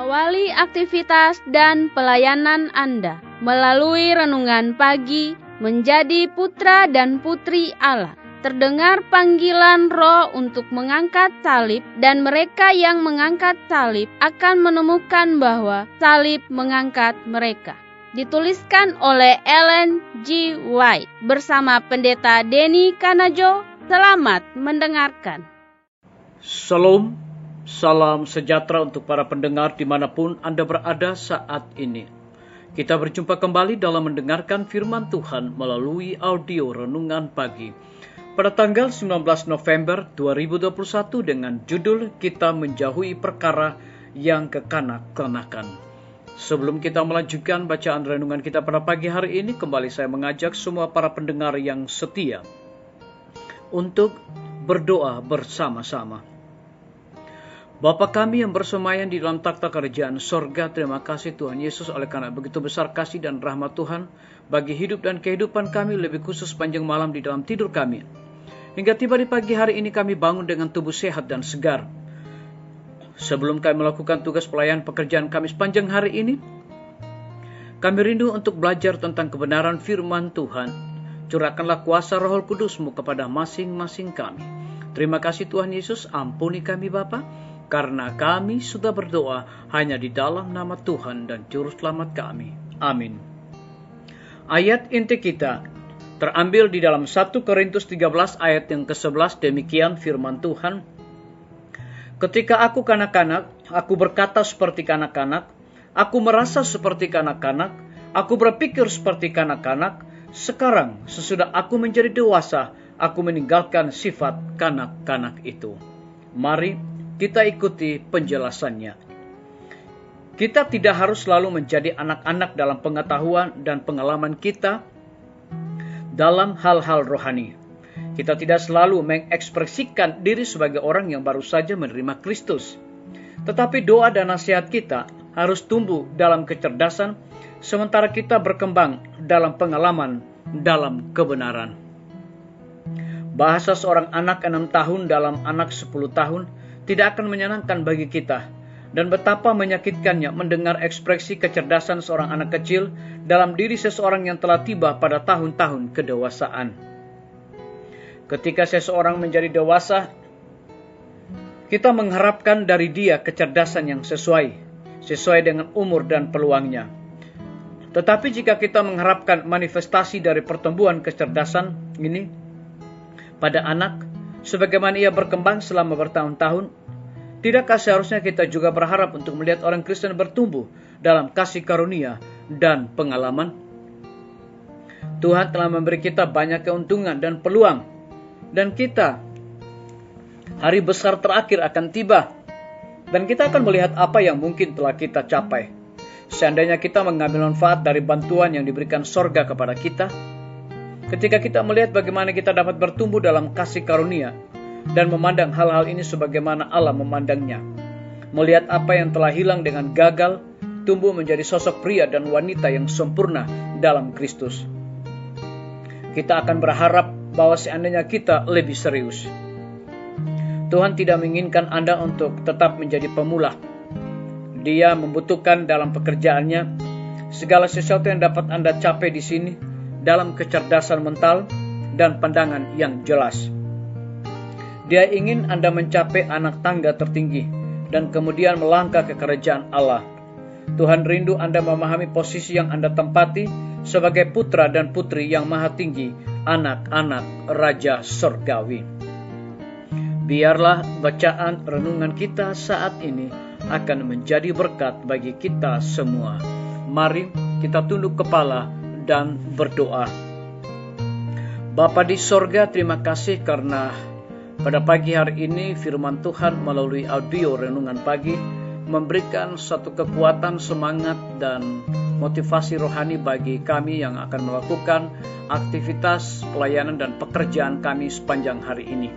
Awali aktivitas dan pelayanan Anda melalui renungan pagi menjadi putra dan putri Allah. Terdengar panggilan Roh untuk mengangkat salib, dan mereka yang mengangkat salib akan menemukan bahwa salib mengangkat mereka. Dituliskan oleh Ellen G. White bersama Pendeta Denny Kanajo. Selamat mendengarkan. Shalom, salam sejahtera untuk para pendengar dimanapun Anda berada saat ini. Kita berjumpa kembali dalam mendengarkan firman Tuhan melalui audio renungan pagi pada tanggal 19 November 2021 dengan judul Kita Menjauhi Perkara yang Kekanak-kanakan. Sebelum kita melanjutkan bacaan renungan kita pada pagi hari ini, kembali saya mengajak semua para pendengar yang setia untuk berdoa bersama-sama. Bapa kami yang bersemayam di dalam takhta kerajaan sorga, terima kasih Tuhan Yesus oleh karena begitu besar kasih dan rahmat Tuhan bagi hidup dan kehidupan kami, lebih khusus panjang malam di dalam tidur kami. Hingga tiba di pagi hari ini kami bangun dengan tubuh sehat dan segar. Sebelum kami melakukan tugas pelayanan pekerjaan kami sepanjang hari ini, kami rindu untuk belajar tentang kebenaran firman Tuhan. Curahkanlah kuasa Roh Kudus-Mu kepada masing-masing kami. Terima kasih Tuhan Yesus, ampuni kami Bapa, karena kami sudah berdoa hanya di dalam nama Tuhan dan Juru Selamat kami. Amin. Ayat inti kita terambil di dalam 1 Korintus 13 ayat yang ke-11, demikian firman Tuhan. Ketika aku kanak-kanak, aku berkata seperti kanak-kanak, aku merasa seperti kanak-kanak, aku berpikir seperti kanak-kanak. Sekarang sesudah aku menjadi dewasa, aku meninggalkan sifat kanak-kanak itu. Mari kita ikuti penjelasannya. Kita tidak harus selalu menjadi anak-anak dalam pengetahuan dan pengalaman kita dalam hal-hal rohani. Kita tidak selalu mengekspresikan diri sebagai orang yang baru saja menerima Kristus. Tetapi doa dan nasihat kita harus tumbuh dalam kecerdasan, sementara kita berkembang dalam pengalaman dalam kebenaran. Bahasa seorang anak 6 tahun dalam anak 10 tahun tidak akan menyenangkan bagi kita, dan betapa menyakitkannya mendengar ekspresi kecerdasan seorang anak kecil dalam diri seseorang yang telah tiba pada tahun-tahun kedewasaan. Ketika seseorang menjadi dewasa, kita mengharapkan dari dia kecerdasan yang sesuai dengan umur dan peluangnya. Tetapi jika kita mengharapkan manifestasi dari pertumbuhan kecerdasan ini pada anak, sebagaimana ia berkembang selama bertahun-tahun, tidakkah seharusnya kita juga berharap untuk melihat orang Kristen bertumbuh dalam kasih karunia dan pengalaman? Tuhan telah memberi kita banyak keuntungan dan peluang, dan hari besar terakhir akan tiba, dan kita akan melihat apa yang mungkin telah kita capai. Seandainya kita mengambil manfaat dari bantuan yang diberikan sorga kepada kita, ketika kita melihat bagaimana kita dapat bertumbuh dalam kasih karunia dan memandang hal-hal ini sebagaimana Allah memandangnya, melihat apa yang telah hilang dengan gagal, tumbuh menjadi sosok pria dan wanita yang sempurna dalam Kristus, kita akan berharap bahwa seandainya kita lebih serius. Tuhan tidak menginginkan Anda untuk tetap menjadi pemula. Dia membutuhkan dalam pekerjaannya segala sesuatu yang dapat Anda capai di sini dalam kecerdasan mental dan pandangan yang jelas. Dia ingin Anda mencapai anak tangga tertinggi dan kemudian melangkah ke kerajaan Allah. Tuhan rindu Anda memahami posisi yang Anda tempati sebagai putra dan putri yang maha tinggi, anak-anak Raja Surgawi. Biarlah bacaan renungan kita saat ini akan menjadi berkat bagi kita semua. Mari kita tunduk kepala dan berdoa. Bapa di sorga, terima kasih karena pada pagi hari ini firman Tuhan melalui audio renungan pagi memberikan satu kekuatan, semangat, dan motivasi rohani bagi kami yang akan melakukan aktivitas pelayanan dan pekerjaan kami sepanjang hari ini.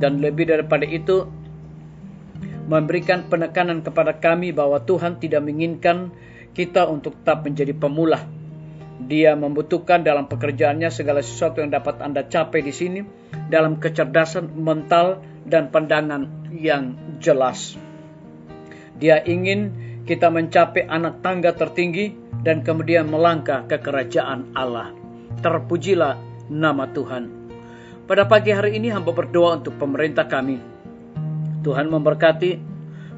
Dan lebih daripada itu, memberikan penekanan kepada kami bahwa Tuhan tidak menginginkan kita untuk tetap menjadi pemula. Dia membutuhkan dalam pekerjaannya segala sesuatu yang dapat Anda capai di sini dalam kecerdasan mental dan pandangan yang jelas. Dia ingin kita mencapai anak tangga tertinggi dan kemudian melangkah ke kerajaan Allah. Terpujilah nama Tuhan. Pada pagi hari ini hamba berdoa untuk pemerintah kami. Tuhan memberkati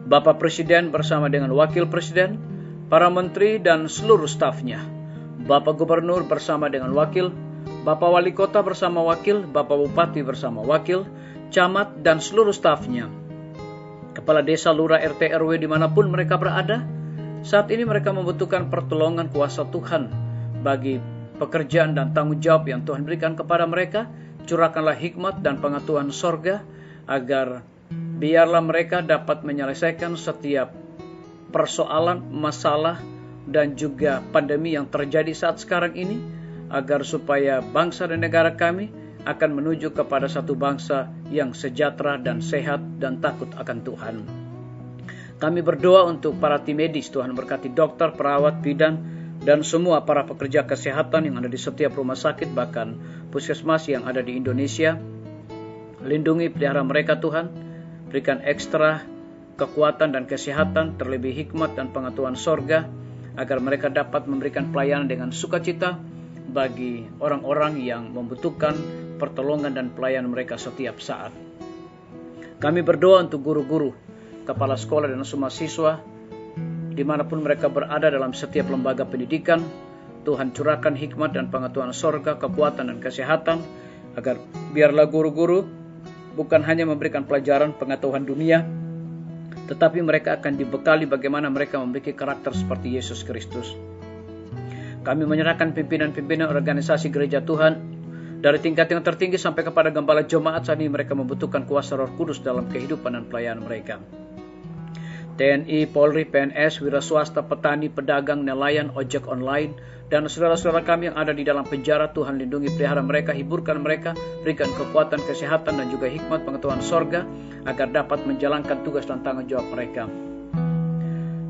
Bapak Presiden bersama dengan Wakil Presiden, para menteri dan seluruh stafnya, Bapak Gubernur bersama dengan wakil, Bapak Wali Kota bersama wakil, Bapak Bupati bersama wakil, camat dan seluruh stafnya, kepala desa, lurah, RT, RW dimanapun mereka berada. Saat ini mereka membutuhkan pertolongan kuasa Tuhan bagi pekerjaan dan tanggung jawab yang Tuhan berikan kepada mereka. Curahkanlah hikmat dan pengetahuan sorga, agar biarlah mereka dapat menyelesaikan setiap persoalan, masalah, dan juga pandemi yang terjadi saat sekarang ini, agar supaya bangsa dan negara kami akan menuju kepada satu bangsa yang sejahtera dan sehat dan takut akan Tuhan. Kami berdoa untuk para tim medis. Tuhan berkati dokter, perawat, bidan, dan semua para pekerja kesehatan yang ada di setiap rumah sakit, bahkan puskesmas yang ada di Indonesia. Lindungi, pelihara mereka Tuhan. Berikan ekstra kekuatan dan kesehatan, terlebih hikmat dan pengetahuan sorga, agar mereka dapat memberikan pelayanan dengan sukacita bagi orang-orang yang membutuhkan pertolongan dan pelayanan mereka setiap saat. Kami berdoa untuk guru-guru, kepala sekolah dan semua siswa, dimanapun mereka berada dalam setiap lembaga pendidikan. Tuhan curahkan hikmat dan pengetahuan sorga, kekuatan dan kesehatan, agar biarlah guru-guru bukan hanya memberikan pelajaran pengetahuan dunia, tetapi mereka akan dibekali bagaimana mereka memiliki karakter seperti Yesus Kristus. Kami menyerahkan pimpinan-pimpinan organisasi gereja Tuhan, dari tingkat yang tertinggi sampai kepada gembala jemaat. Saat ini mereka membutuhkan kuasa Roh Kudus dalam kehidupan dan pelayanan mereka. TNI, Polri, PNS, wira swasta, petani, pedagang, nelayan, ojek online, dan saudara-saudara kami yang ada di dalam penjara. Tuhan lindungi, pelihara mereka, hiburkan mereka, berikan kekuatan, kesehatan, dan juga hikmat pengetahuan sorga, agar dapat menjalankan tugas dan tanggung jawab mereka.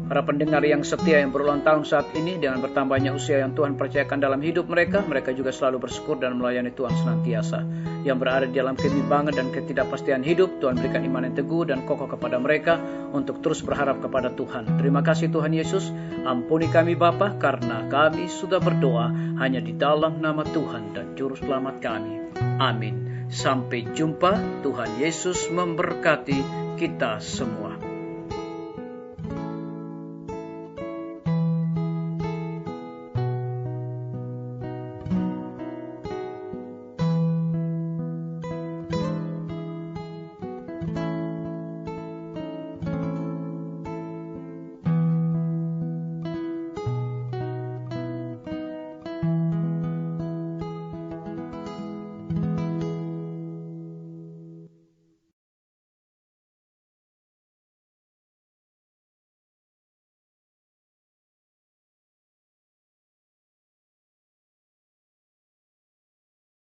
Para pendengar yang setia yang berulang tahun saat ini, dengan bertambahnya usia yang Tuhan percayakan dalam hidup mereka, mereka juga selalu bersyukur dan melayani Tuhan senantiasa. Yang berada di dalam kebimbangan dan ketidakpastian hidup, Tuhan berikan iman yang teguh dan kokoh kepada mereka untuk terus berharap kepada Tuhan. Terima kasih Tuhan Yesus. Ampuni kami Bapa, karena kami sudah berdoa hanya di dalam nama Tuhan dan Juru Selamat kami. Amin. Sampai jumpa. Tuhan Yesus memberkati kita semua.